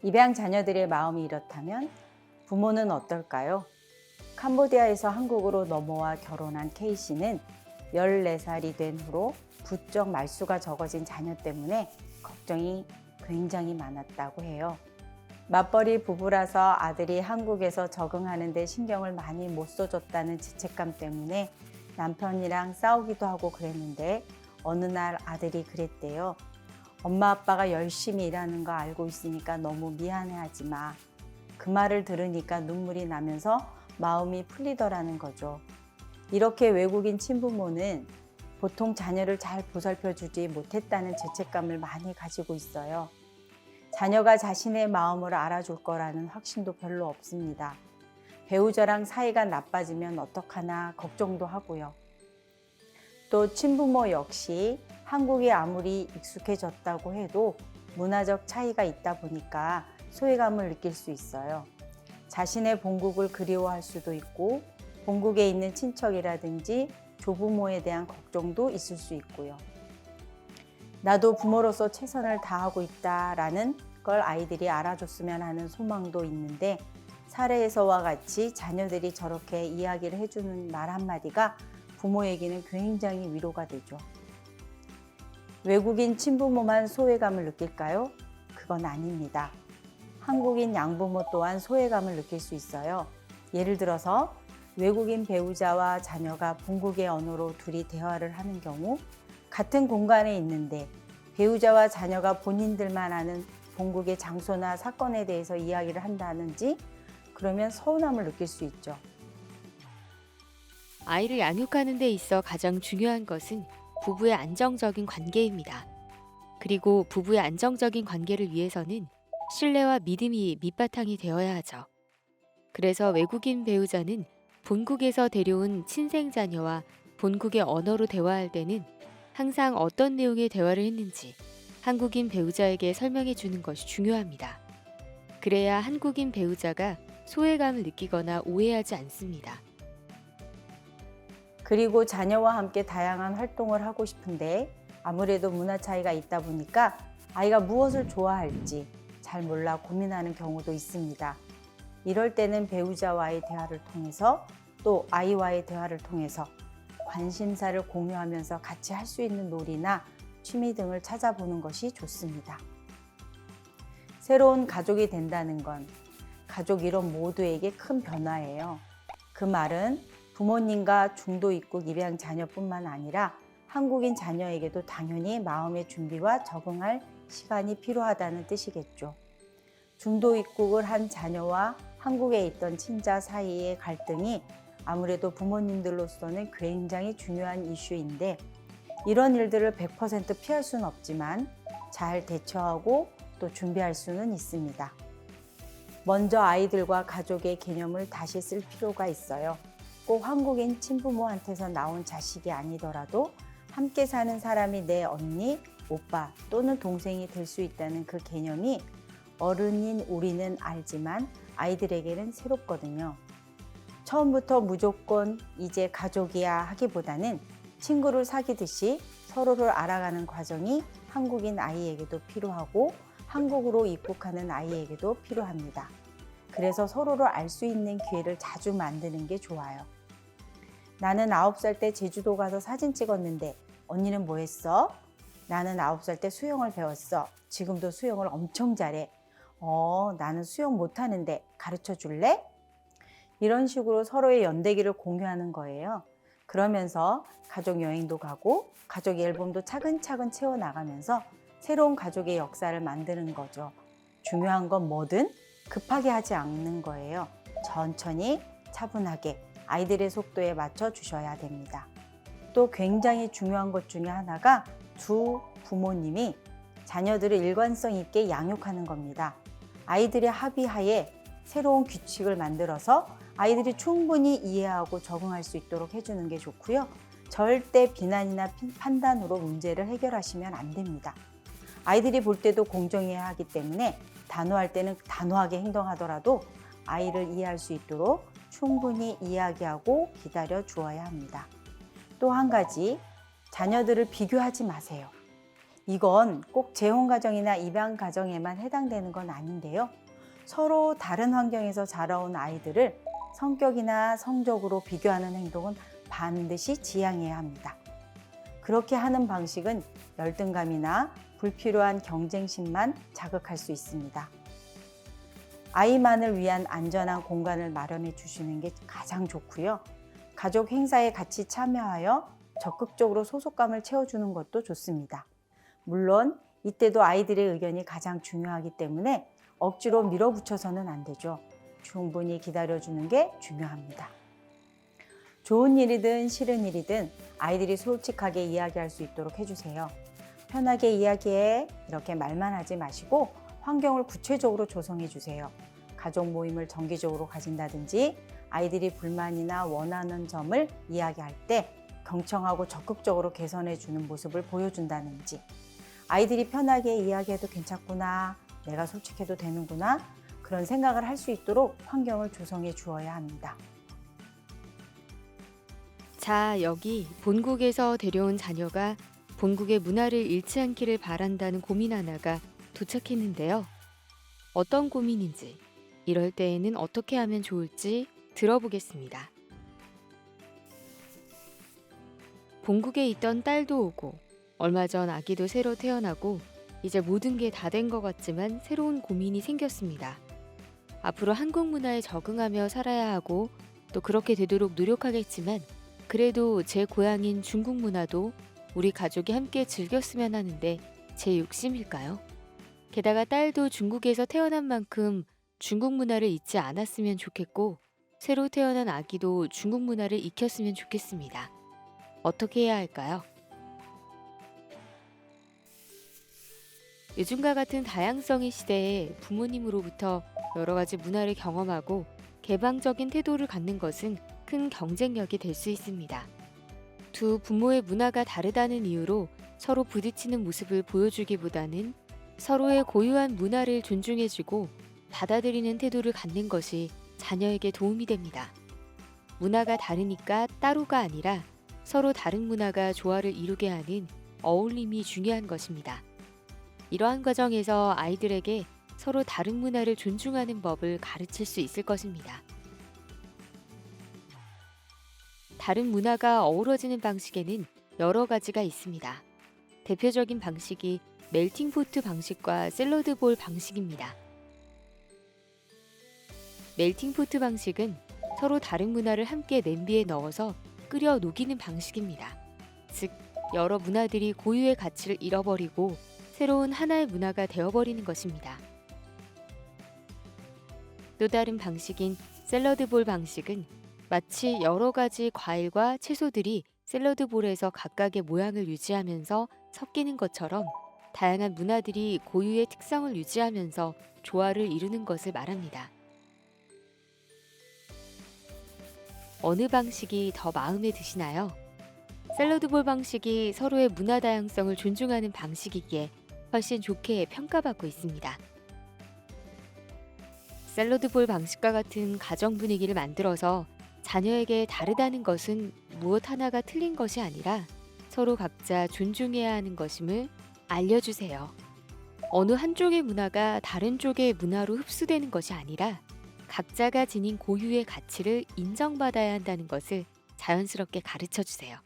입양 자녀들의 마음이 이렇다면 부모는 어떨까요? 캄보디아에서 한국으로 넘어와 결혼한 K씨는 14살이 된 후로 부쩍 말수가 적어진 자녀 때문에 걱정이 굉장히 많았다고 해요. 맞벌이 부부라서 아들이 한국에서 적응하는 데 신경을 많이 못 써줬다는 죄책감 때문에 남편이랑 싸우기도 하고 그랬는데 어느 날 아들이 그랬대요. 엄마 아빠가 열심히 일하는 거 알고 있으니까 너무 미안해하지 마. 그 말을 들으니까 눈물이 나면서 마음이 풀리더라는 거죠. 이렇게 외국인 친부모는 보통 자녀를 잘 보살펴주지 못했다는 죄책감을 많이 가지고 있어요. 자녀가 자신의 마음을 알아줄 거라는 확신도 별로 없습니다. 배우자랑 사이가 나빠지면 어떡하나 걱정도 하고요. 또 친부모 역시 한국이 아무리 익숙해졌다고 해도 문화적 차이가 있다 보니까 소외감을 느낄 수 있어요. 자신의 본국을 그리워할 수도 있고 본국에 있는 친척이라든지 조부모에 대한 걱정도 있을 수 있고요. 나도 부모로서 최선을 다하고 있다라는 걸 아이들이 알아줬으면 하는 소망도 있는데 사례에서와 같이 자녀들이 저렇게 이야기를 해주는 말 한마디가 부모에게는 굉장히 위로가 되죠. 외국인 친부모만 소외감을 느낄까요? 그건 아닙니다. 한국인 양부모 또한 소외감을 느낄 수 있어요. 예를 들어서 외국인 배우자와 자녀가 본국의 언어로 둘이 대화를 하는 경우 같은 공간에 있는데 배우자와 자녀가 본인들만 아는 본국의 장소나 사건에 대해서 이야기를 한다든지 그러면 서운함을 느낄 수 있죠. 아이를 양육하는 데 있어 가장 중요한 것은 부부의 안정적인 관계입니다. 그리고 부부의 안정적인 관계를 위해서는 신뢰와 믿음이 밑바탕이 되어야 하죠. 그래서 외국인 배우자는 본국에서 데려온 친생 자녀와 본국의 언어로 대화할 때는 항상 어떤 내용의 대화를 했는지 한국인 배우자에게 설명해 주는 것이 중요합니다. 그래야 한국인 배우자가 소외감을 느끼거나 오해하지 않습니다. 그리고 자녀와 함께 다양한 활동을 하고 싶은데 아무래도 문화 차이가 있다 보니까 아이가 무엇을 좋아할지 잘 몰라 고민하는 경우도 있습니다. 이럴 때는 배우자와의 대화를 통해서 또 아이와의 대화를 통해서 관심사를 공유하면서 같이 할 수 있는 놀이나 취미 등을 찾아보는 것이 좋습니다. 새로운 가족이 된다는 건 가족 일원 모두에게 큰 변화예요. 그 말은 부모님과 중도 입국 입양 자녀뿐만 아니라 한국인 자녀에게도 당연히 마음의 준비와 적응할 시간이 필요하다는 뜻이겠죠. 중도 입국을 한 자녀와 한국에 있던 친자 사이의 갈등이 아무래도 부모님들로서는 굉장히 중요한 이슈인데 이런 일들을 100% 피할 수는 없지만 잘 대처하고 또 준비할 수는 있습니다. 먼저 아이들과 가족의 개념을 다시 쓸 필요가 있어요. 꼭 한국인 친부모한테서 나온 자식이 아니더라도 함께 사는 사람이 내 언니, 오빠 또는 동생이 될 수 있다는 그 개념이 어른인 우리는 알지만 아이들에게는 새롭거든요. 처음부터 무조건 이제 가족이야 하기보다는 친구를 사귀듯이 서로를 알아가는 과정이 한국인 아이에게도 필요하고 한국으로 입국하는 아이에게도 필요합니다. 그래서 서로를 알 수 있는 기회를 자주 만드는 게 좋아요. 나는 9살 때 제주도 가서 사진 찍었는데 언니는 뭐 했어? 나는 9살 때 수영을 배웠어. 지금도 수영을 엄청 잘해. 나는 수영 못하는데 가르쳐 줄래? 이런 식으로 서로의 연대기를 공유하는 거예요. 그러면서 가족 여행도 가고 가족 앨범도 차근차근 채워나가면서 새로운 가족의 역사를 만드는 거죠. 중요한 건 뭐든 급하게 하지 않는 거예요. 천천히 차분하게 아이들의 속도에 맞춰 주셔야 됩니다. 또 굉장히 중요한 것 중에 하나가 두 부모님이 자녀들을 일관성 있게 양육하는 겁니다. 아이들의 합의하에 새로운 규칙을 만들어서 아이들이 충분히 이해하고 적응할 수 있도록 해주는 게 좋고요. 절대 비난이나 판단으로 문제를 해결하시면 안 됩니다. 아이들이 볼 때도 공정해야 하기 때문에 단호할 때는 단호하게 행동하더라도 아이를 이해할 수 있도록 충분히 이야기하고 기다려 주어야 합니다. 또 한 가지, 자녀들을 비교하지 마세요. 이건 꼭 재혼 가정이나 입양 가정에만 해당되는 건 아닌데요. 서로 다른 환경에서 자라온 아이들을 성격이나 성적으로 비교하는 행동은 반드시 지양해야 합니다. 그렇게 하는 방식은 열등감이나 불필요한 경쟁심만 자극할 수 있습니다. 아이만을 위한 안전한 공간을 마련해 주시는 게 가장 좋고요. 가족 행사에 같이 참여하여 적극적으로 소속감을 채워주는 것도 좋습니다. 물론 이때도 아이들의 의견이 가장 중요하기 때문에 억지로 밀어붙여서는 안 되죠. 충분히 기다려주는 게 중요합니다. 좋은 일이든 싫은 일이든 아이들이 솔직하게 이야기할 수 있도록 해주세요. 편하게 이야기해 이렇게 말만 하지 마시고 환경을 구체적으로 조성해 주세요. 가족 모임을 정기적으로 가진다든지 아이들이 불만이나 원하는 점을 이야기할 때 경청하고 적극적으로 개선해 주는 모습을 보여준다든지 아이들이 편하게 이야기해도 괜찮구나, 내가 솔직해도 되는구나 그런 생각을 할 수 있도록 환경을 조성해 주어야 합니다. 자, 여기 본국에서 데려온 자녀가 본국의 문화를 잃지 않기를 바란다는 고민 하나가 도착했는데요. 어떤 고민인지, 이럴 때에는 어떻게 하면 좋을지 들어보겠습니다. 본국에 있던 딸도 오고 얼마 전 아기도 새로 태어나고 이제 모든 게 다 된 것 같지만 새로운 고민이 생겼습니다. 앞으로 한국 문화에 적응하며 살아야 하고 또 그렇게 되도록 노력하겠지만 그래도 제 고향인 중국 문화도 우리 가족이 함께 즐겼으면 하는데 제 욕심일까요? 게다가 딸도 중국에서 태어난 만큼 중국 문화를 잊지 않았으면 좋겠고 새로 태어난 아기도 중국 문화를 익혔으면 좋겠습니다. 어떻게 해야 할까요? 요즘과 같은 다양성의 시대에 부모님으로부터 여러 가지 문화를 경험하고 개방적인 태도를 갖는 것은 큰 경쟁력이 될 수 있습니다. 두 부모의 문화가 다르다는 이유로 서로 부딪히는 모습을 보여주기보다는 서로의 고유한 문화를 존중해주고 받아들이는 태도를 갖는 것이 자녀에게 도움이 됩니다. 문화가 다르니까 따로가 아니라 서로 다른 문화가 조화를 이루게 하는 어울림이 중요한 것입니다. 이러한 과정에서 아이들에게 서로 다른 문화를 존중하는 법을 가르칠 수 있을 것입니다. 다른 문화가 어우러지는 방식에는 여러 가지가 있습니다. 대표적인 방식이 멜팅포트 방식과 샐러드볼 방식입니다. 멜팅포트 방식은 서로 다른 문화를 함께 냄비에 넣어서 끓여 녹이는 방식입니다. 즉, 여러 문화들이 고유의 가치를 잃어버리고 새로운 하나의 문화가 되어버리는 것입니다. 또 다른 방식인 샐러드볼 방식은 마치 여러 가지 과일과 채소들이 샐러드볼에서 각각의 모양을 유지하면서 섞이는 것처럼 다양한 문화들이 고유의 특성을 유지하면서 조화를 이루는 것을 말합니다. 어느 방식이 더 마음에 드시나요? 샐러드볼 방식이 서로의 문화 다양성을 존중하는 방식이기에 훨씬 좋게 평가받고 있습니다. 샐러드볼 방식과 같은 가정 분위기를 만들어서 자녀에게 다르다는 것은 무엇 하나가 틀린 것이 아니라 서로 각자 존중해야 하는 것임을 알려주세요. 어느 한쪽의 문화가 다른 쪽의 문화로 흡수되는 것이 아니라 각자가 지닌 고유의 가치를 인정받아야 한다는 것을 자연스럽게 가르쳐 주세요.